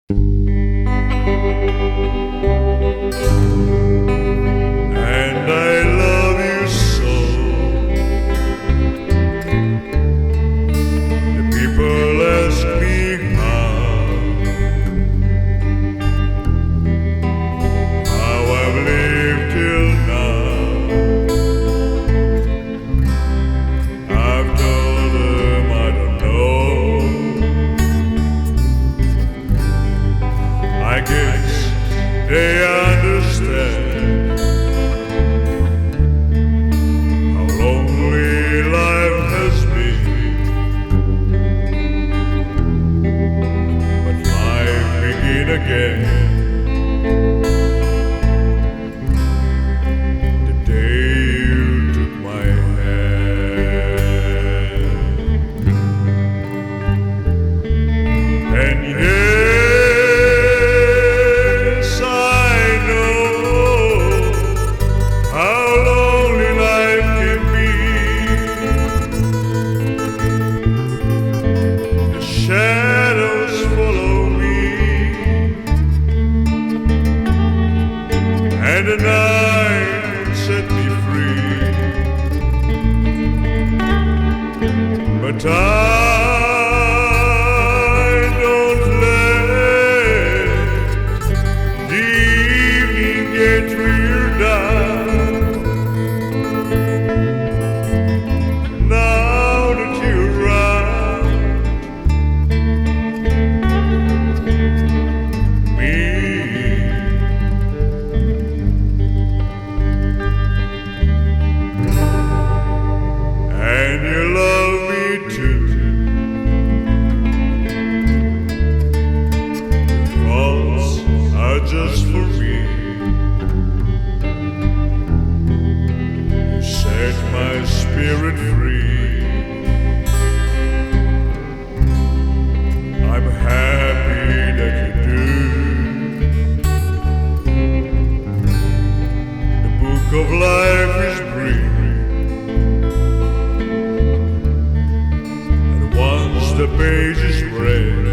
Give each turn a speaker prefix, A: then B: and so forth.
A: And I love you so. The people ask me how I've lived till now. I've told them I don't know. I guess they understand how lonely life has been, but life begin again the day you took my hand. And yes, I know how lonely life can be. The shadows follow me, and the night set me free. But I don't let the evening get real dark. Now that you're around me, and you love me too. Your faults are just for me. You set my spirit free. I'm happy that you do. The book of life is brief, and once the page is read,